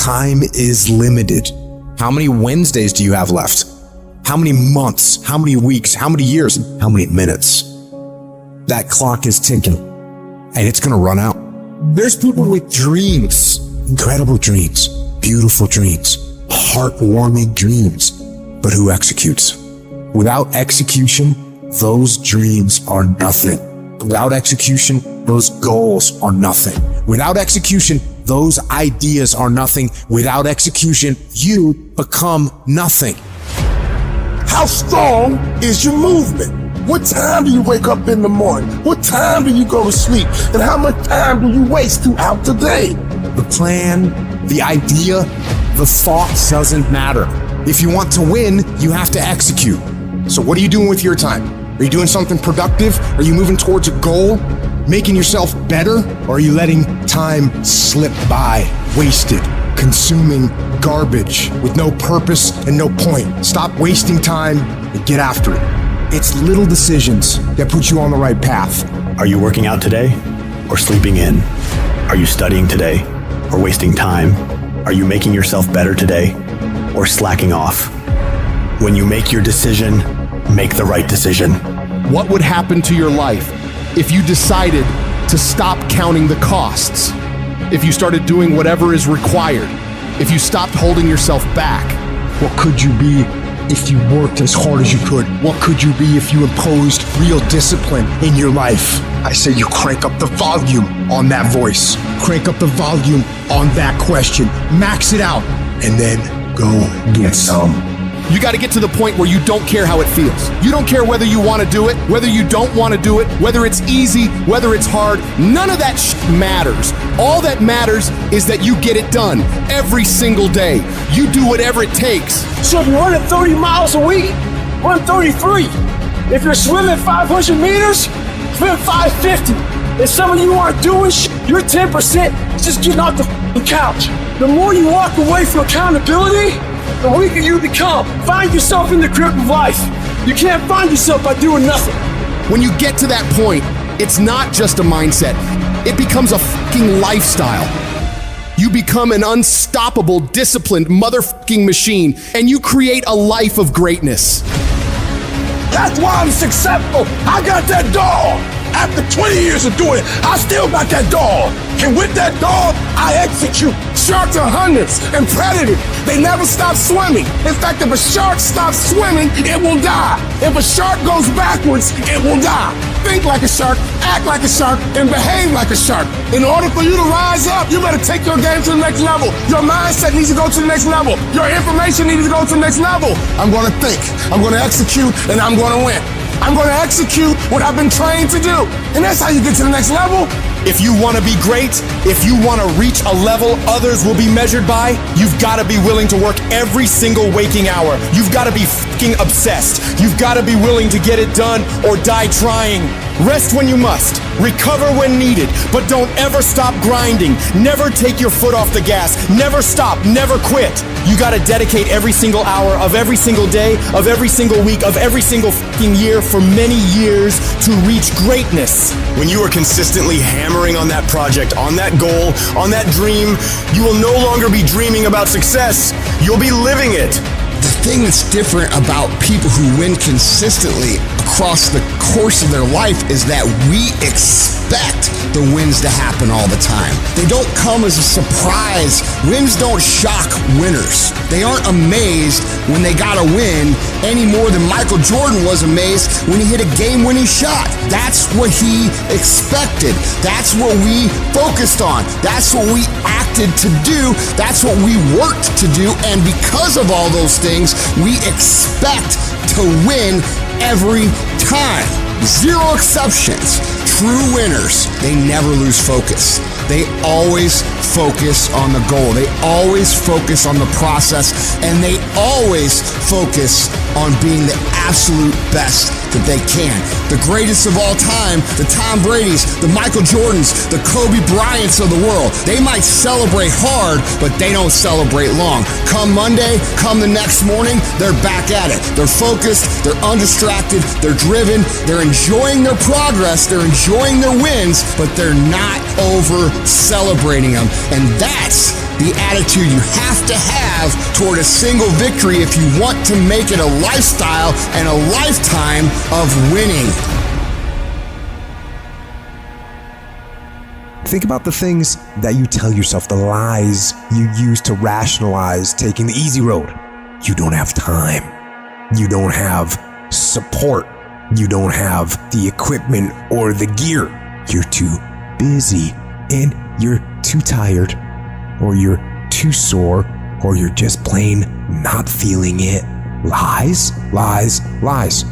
time is limited. How many Wednesdays do you have left? How many months? How many weeks? How many years? How many minutes? That clock is ticking, and it's gonna run out. There's people with dreams, incredible dreams, beautiful dreams, heartwarming dreams, but who executes? Without execution, those dreams are nothing. Without execution, those goals are nothing. Without execution, those ideas are nothing. Without execution, you become nothing. How strong is your movement? What time do you wake up in the morning? What time do you go to sleep? And how much time do you waste throughout the day? The plan, the idea, the thought doesn't matter. If you want to win, you have to execute. So what are you doing with your time? Are you doing something productive? Are you moving towards a goal? Making yourself better? Or are you letting time slip by, wasted, consuming garbage with no purpose and no point? Stop wasting time and get after it. It's little decisions that put you on the right path. Are you working out today or sleeping in? Are you studying today or wasting time? Are you making yourself better today or slacking off? When you make your decision, make the right decision. What would happen to your life if you decided to stop counting the costs? If you started doing whatever is required? If you stopped holding yourself back? What could you be if you worked as hard as you could? What could you be if you imposed real discipline in your life? I say you crank up the volume on that voice. Crank up the volume on that question. Max it out, and then go get some. You got to get to the point where you don't care how it feels. You don't care whether you want to do it, whether you don't want to do it, whether it's easy, whether it's hard. None of that matters. All that matters is that you get it done every single day. You do whatever it takes. So if you're running 30 miles a week, run 33. If you're swimming 500 meters, swim 550. If some of you aren't doing you're 10% just getting off the couch. The more you walk away from accountability, the weaker you become. Find yourself in the grip of life. You can't find yourself by doing nothing. When you get to that point, it's not just a mindset. It becomes a fucking lifestyle. You become an unstoppable, disciplined motherfucking machine, and you create a life of greatness. That's why I'm successful. I got that dog. After 20 years of doing it, I still got that dog. And with that dog, I execute. Sharks are hunters and predators. They never stop swimming. In fact, if a shark stops swimming, it will die. If a shark goes backwards, it will die. Think like a shark, act like a shark, and behave like a shark. In order for you to rise up, you better take your game to the next level. Your mindset needs to go to the next level. Your information needs to go to the next level. I'm going to think, I'm going to execute, and I'm going to win. I'm going to execute what I've been trained to do. And that's how you get to the next level. If you want to be great, if you want to reach a level others will be measured by, you've got to be willing to work every single waking hour. You've got to be fucking obsessed. You've got to be willing to get it done or die trying. Rest when you must, recover when needed, but don't ever stop grinding. Never take your foot off the gas. Never stop, never quit. You got to dedicate every single hour of every single day, of every single week, of every single fucking year for many years to reach greatness. When you are consistently hammering on that project, on that goal, on that dream, you will no longer be dreaming about success. You'll be living it. The thing that's different about people who win consistently across the course of their life is that we expect the wins to happen all the time. They don't come as a surprise. Wins don't shock winners. They aren't amazed when they got a win any more than Michael Jordan was amazed when he hit a game-winning shot. That's what he expected. That's what we focused on. That's what we acted to do. That's what we worked to do. And because of all those things, we expect to win every time. Zero exceptions. True winners, they never lose focus. They always focus on the goal. They always focus on the process, and they always focus on being the absolute best that they can. The greatest of all time, the Tom Brady's, the Michael Jordans, the Kobe Bryants of the world. They might celebrate hard, but they don't celebrate long. Come Monday, come the next morning, they're back at it. They're focused, they're undistracted, they're driven, they're enjoying their progress, they're enjoying their wins, but they're not over celebrating them. And that's the the attitude you have to have toward a single victory if you want to make it a lifestyle and a lifetime of winning. Think about the things that you tell yourself, the lies you use to rationalize taking the easy road. You don't have time. You don't have support. You don't have the equipment or the gear. You're too busy, and you're too tired, or you're too sore, or you're just plain not feeling it. Lies, lies, lies.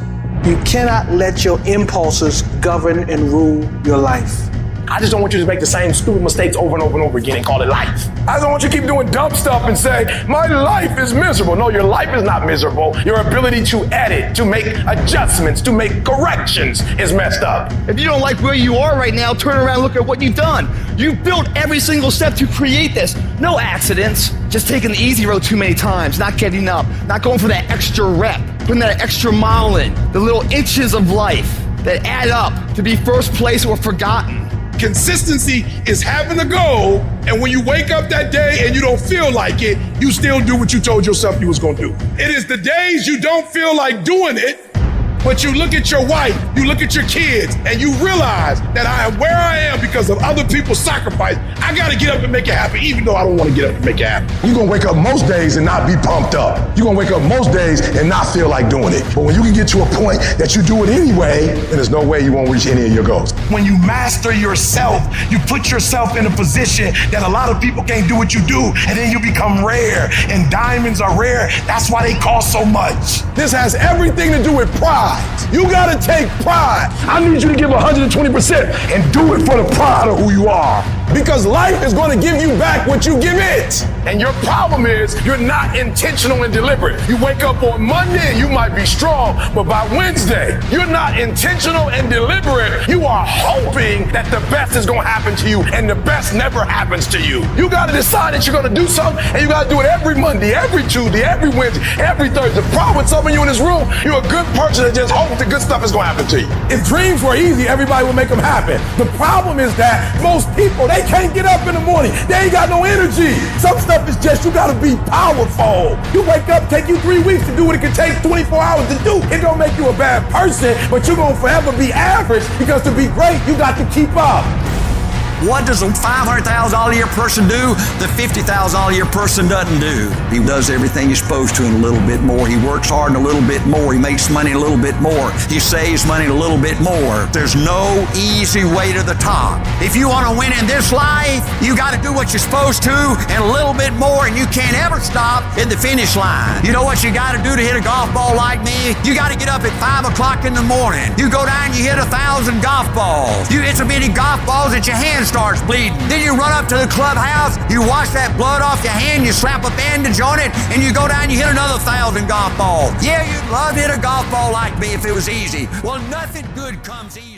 You cannot let your impulses govern and rule your life. I just don't want you to make the same stupid mistakes over and over and over again and call it life. I don't want you to keep doing dumb stuff and say, my life is miserable. No, your life is not miserable. Your ability to edit, to make adjustments, to make corrections is messed up. If you don't like where you are right now, turn around and look at what you've done. You've built every single step to create this. No accidents, just taking the easy road too many times, not getting up, not going for that extra rep, putting that extra mile in, the little inches of life that add up to be first place or forgotten. Consistency is having a goal, and when you wake up that day and you don't feel like it, you still do what you told yourself you was gonna do. It is the days you don't feel like doing it, but you look at your wife, you look at your kids, and you realize that I am where I am because of other people's sacrifice. I gotta get up and make it happen, even though I don't wanna get up and make it happen. You're gonna wake up most days and not be pumped up. You're gonna wake up most days and not feel like doing it. But when you can get to a point that you do it anyway, then there's no way you won't reach any of your goals. When you master yourself, you put yourself in a position that a lot of people can't do what you do, and then you become rare, and diamonds are rare. That's why they cost so much. This has everything to do with pride. You gotta take pride. I need you to give 120% and do it for the pride of who you are. Because life is gonna give you back what you give it. And your problem is you're not intentional and deliberate. You wake up on Monday and you might be strong, but by Wednesday, you're not intentional and deliberate. You are hoping that the best is gonna happen to you, and the best never happens to you. You gotta decide that you're gonna do something, and you gotta do it every Monday, every Tuesday, every Wednesday, every Thursday. The problem with some of you in this room, you're a good person that just hopes the good stuff is gonna happen to you. If dreams were easy, everybody would make them happen. The problem is that most people, they can't get up in the morning. They ain't got no energy. Some stuff is just, you gotta be powerful. You wake up, take you 3 weeks to do what it can take 24 hours to do. It don't make you a bad person, but you're gonna forever be average, because to be great, you got to keep up. What does a $500,000 a year person do that $50,000 a year person doesn't do? He does everything he's supposed to and a little bit more. He works hard and a little bit more. He makes money a little bit more. He saves money a little bit more. There's no easy way to the top. If you want to win in this life, you got to do what you're supposed to and a little bit more, and you can't ever stop at the finish line. You know what you got to do to hit a golf ball like me? You got to get up at 5 o'clock in the morning. You go down and you hit 1,000 golf balls. You hit so many golf balls that your hands starts bleeding. Then you run up to the clubhouse, you wash that blood off your hand, you slap a bandage on it, and you go down and you hit another 1,000 golf balls. Yeah, you'd love to hit a golf ball like me if it was easy. Well, nothing good comes easy.